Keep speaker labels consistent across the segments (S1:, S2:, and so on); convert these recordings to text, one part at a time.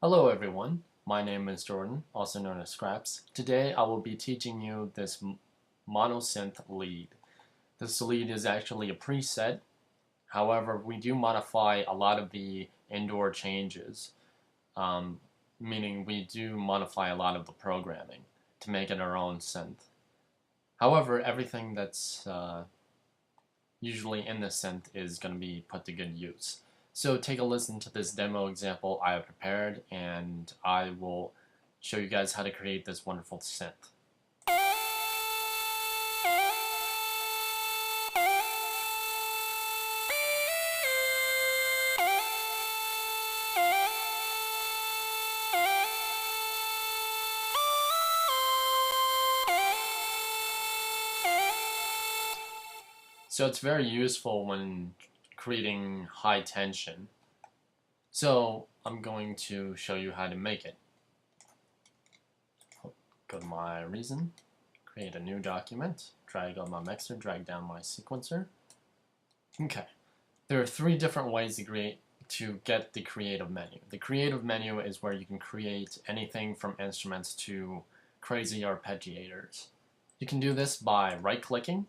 S1: Hello everyone, my name is Jordan, also known as Scraps. Today I will be teaching you this monosynth lead. This lead is actually a preset, however we do modify a lot of the indoor changes, meaning we do modify a lot of the programming to make it our own synth. However, everything that's usually in the synth is going to be put to good use. So take a listen to this demo example I have prepared, and I will show you guys how to create this wonderful synth. So it's very useful when creating high tension. So I'm going to show you how to make it. Go to my Reason, create a new document, drag on my mixer, drag down my sequencer. Okay, there are three different ways to get the creative menu. The creative menu is where you can create anything from instruments to crazy arpeggiators. You can do this by right-clicking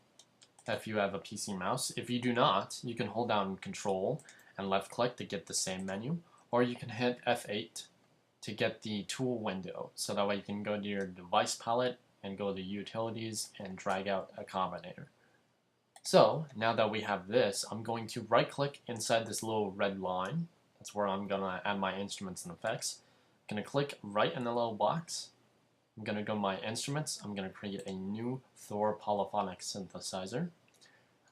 S1: if you have a PC mouse. If you do not, you can hold down Control and left-click to get the same menu, or you can hit F8 to get the tool window, so that way you can go to your device palette and go to Utilities and drag out a combinator. So now that we have this, I'm going to right-click inside this little red line. That's where I'm going to add my instruments and effects. I'm going to click right in the little box. I'm going to go to my instruments. I'm going to create a new Thor polyphonic synthesizer.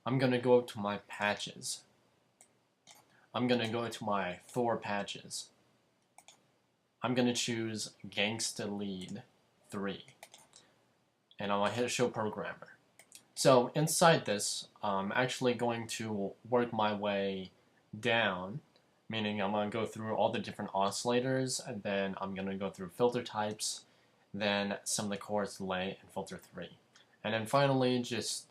S1: I'm going to go to my patches. I'm going to go to my Thor patches. I'm going to choose Gangsta Lead 3. And I'm going to hit Show Programmer. So inside this, I'm actually going to work my way down, meaning I'm going to go through all the different oscillators, and then I'm going to go through filter types, then some of the chorus delay, and filter 3. And then finally just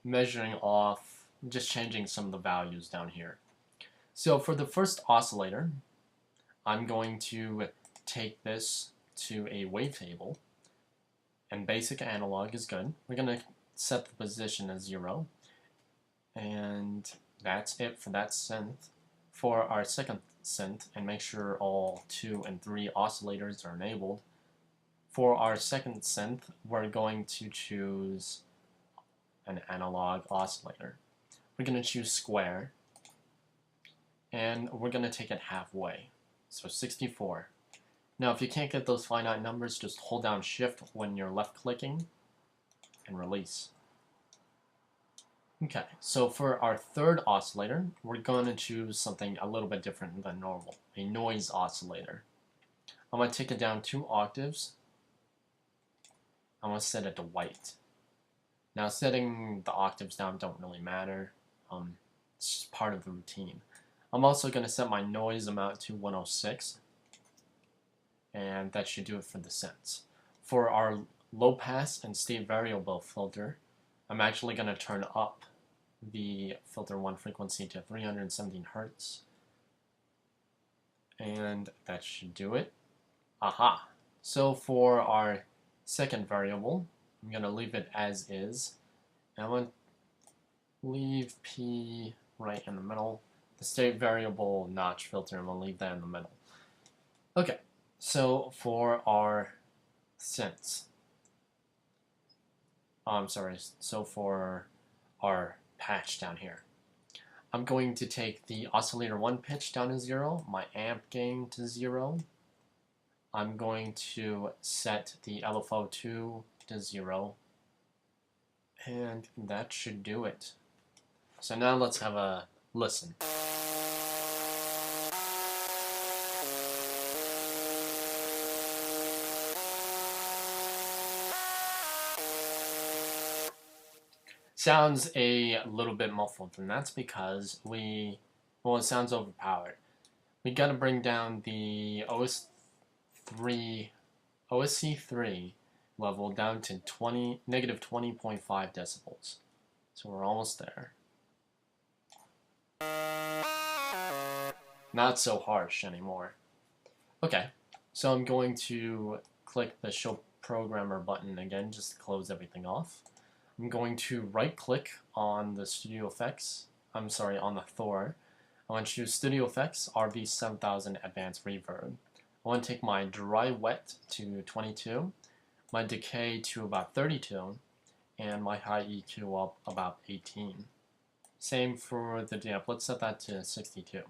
S1: measuring off, just changing some of the values down here. So for the first oscillator, I'm going to take this to a wavetable, and basic analog is good. We're going to set the position as 0, and that's it for that synth. For our second synth, and make sure all 2 and 3 oscillators are enabled, for our second synth, we're going to choose an analog oscillator. We're going to choose square, and we're going to take it halfway, so 64. Now if you can't get those finite numbers, just hold down Shift when you're left clicking and release. Okay, so for our third oscillator, we're going to choose something a little bit different than normal, a noise oscillator. I'm going to take it down 2 octaves. I'm going to set it to white. Now setting the octaves down don't really matter, it's just part of the routine. I'm also going to set my noise amount to 106, and that should do it for the synths. For our low pass and state variable filter, I'm actually going to turn up the filter 1 frequency to 317 Hertz, and that should do it. Aha! So for our second variable, I'm going to leave it as is, and I'm going to leave P right in the middle. The state variable notch filter, I'm going to leave that in the middle. Okay, so for our synths, so for our patch down here, I'm going to take the oscillator 1 pitch down to 0, my amp gain to 0. I'm going to set the LFO2 to 0, and that should do it. So now let's have a listen. Sounds a little bit muffled, and that's because it sounds overpowered. We gotta bring down the OSC3 level down to negative 20.5 decibels. So we're almost there. Not so harsh anymore. Okay, so I'm going to click the Show Programmer button again just to close everything off. I'm going to right click on the Studio Effects, on the Thor. I want to choose Studio Effects, RV7000 Advanced Reverb. I want to take my dry wet to 22, my decay to about 32, and my high EQ up about 18. Same for the damp, let's set that to 62.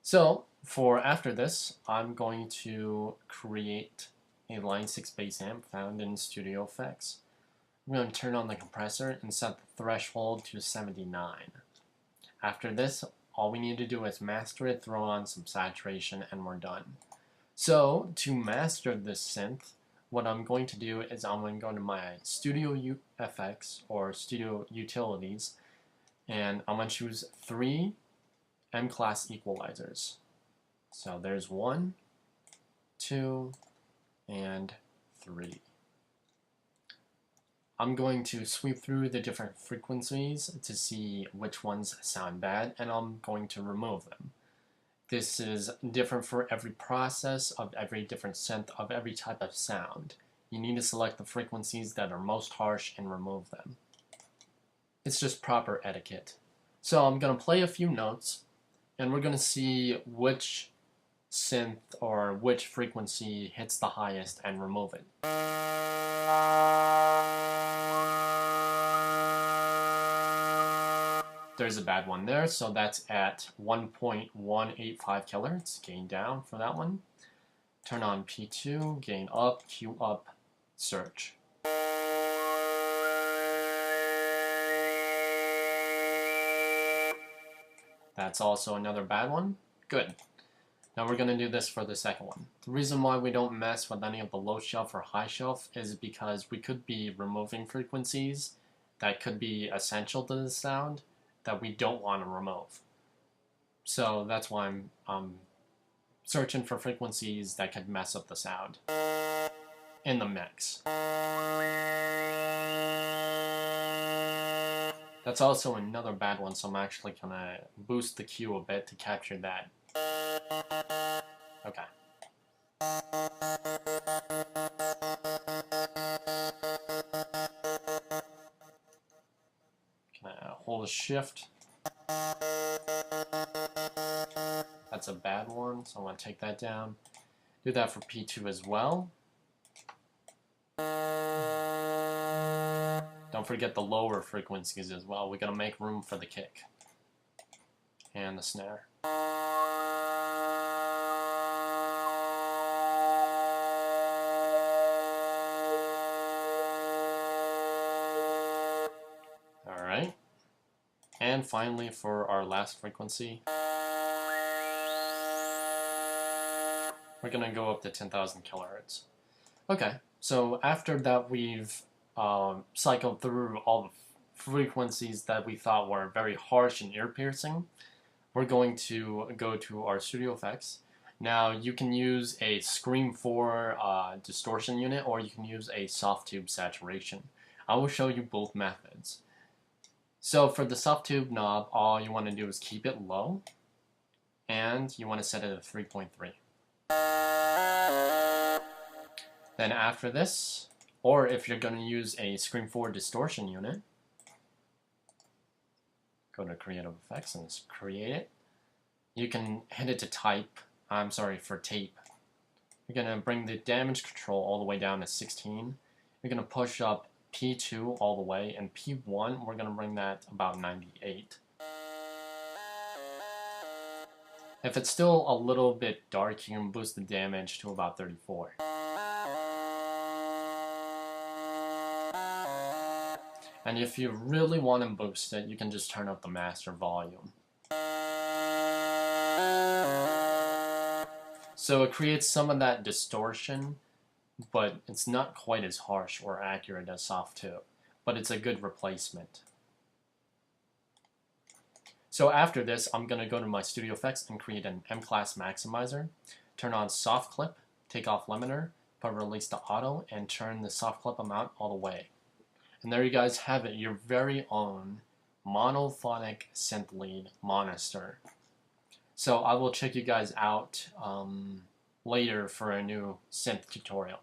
S1: So for after this, I'm going to create a Line 6 bass amp found in Studio Effects. I'm going to turn on the compressor and set the threshold to 79. After this, all we need to do is master it, throw on some saturation, and we're done. So to master this synth, what I'm going to do is I'm going to go to my Studio FX or Studio Utilities, and I'm going to choose 3 M-class equalizers. So there's 1, 2, and 3. I'm going to sweep through the different frequencies to see which ones sound bad, and I'm going to remove them. This is different for every process, of every different synth, of every type of sound. You need to select the frequencies that are most harsh and remove them. It's just proper etiquette. So I'm going to play a few notes, and we're going to see which synth or which frequency hits the highest and remove it. There's a bad one there, so that's at 1.185 kilohertz, gain down for that one. Turn on P2, gain up, Q up, search. That's also another bad one. Good. Now we're going to do this for the second one. The reason why we don't mess with any of the low shelf or high shelf is because we could be removing frequencies that could be essential to the sound that we don't want to remove. So that's why I'm searching for frequencies that could mess up the sound in the mix. That's also another bad one, so I'm actually going to boost the Q a bit to capture that. Okay. Can I hold a shift? That's a bad one, so I want to take that down. Do that for P2 as well. Don't forget the lower frequencies as well. We gotta make room for the kick and the snare. Alright. And finally, for our last frequency, we're gonna go up to 10,000 kilohertz. Okay, so after that we've cycled through all the frequencies that we thought were very harsh and ear-piercing, we're going to go to our Studio Effects. Now you can use a Scream 4 distortion unit, or you can use a soft tube saturation. I will show you both methods. So for the soft tube knob, all you want to do is keep it low, and you want to set it at 3.3. Then after this, or if you're going to use a Scream 4 distortion unit, go to Creative Effects and create it. You can hit it to for tape. You're going to bring the damage control all the way down to 16. You're going to push up P2 all the way, and P1, we're going to bring that about 98. If it's still a little bit dark, you can boost the damage to about 34. And if you really want to boost it, you can just turn up the master volume. So it creates some of that distortion, but it's not quite as harsh or accurate as soft tube, but it's a good replacement. So after this, I'm going to go to my Studio Effects and create an M-Class Maximizer, turn on Soft Clip, take off Limiter, put Release to Auto, and turn the Soft Clip amount all the way. And there you guys have it, your very own monophonic synth lead Monistar. So I will check you guys out later for a new synth tutorial.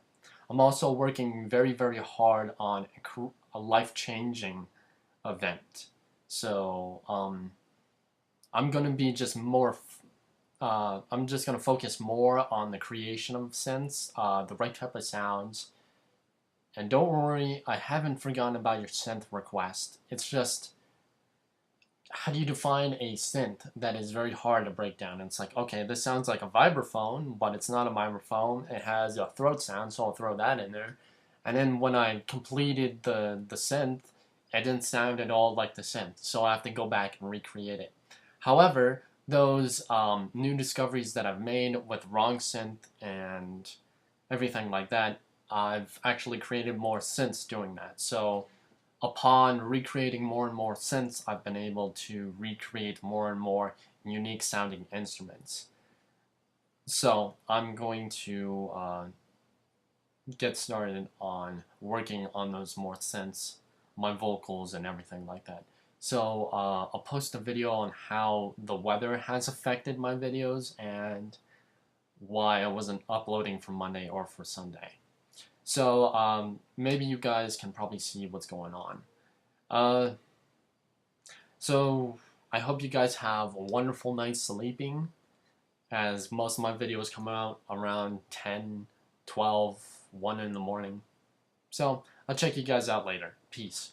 S1: I'm also working very, very hard on a life-changing event. So I'm gonna be just more. I'm just gonna focus more on the creation of synths, the right type of sounds. And don't worry, I haven't forgotten about your synth request. It's just, how do you define a synth that is very hard to break down? It's like, okay, this sounds like a vibraphone, but it's not a vibraphone. It has a throat sound, so I'll throw that in there. And then when I completed the synth, it didn't sound at all like the synth, so I have to go back and recreate it. However, those new discoveries that I've made with wrong synth and everything like that, I've actually created more synths doing that. So upon recreating more and more synths, I've been able to recreate more and more unique sounding instruments. So I'm going to get started on working on those more synths, my vocals and everything like that. So I'll post a video on how the weather has affected my videos and why I wasn't uploading for Monday or for Sunday. So maybe you guys can probably see what's going on. So I hope you guys have a wonderful night sleeping, as most of my videos come out around 10, 12, 1 in the morning. So I'll check you guys out later. Peace.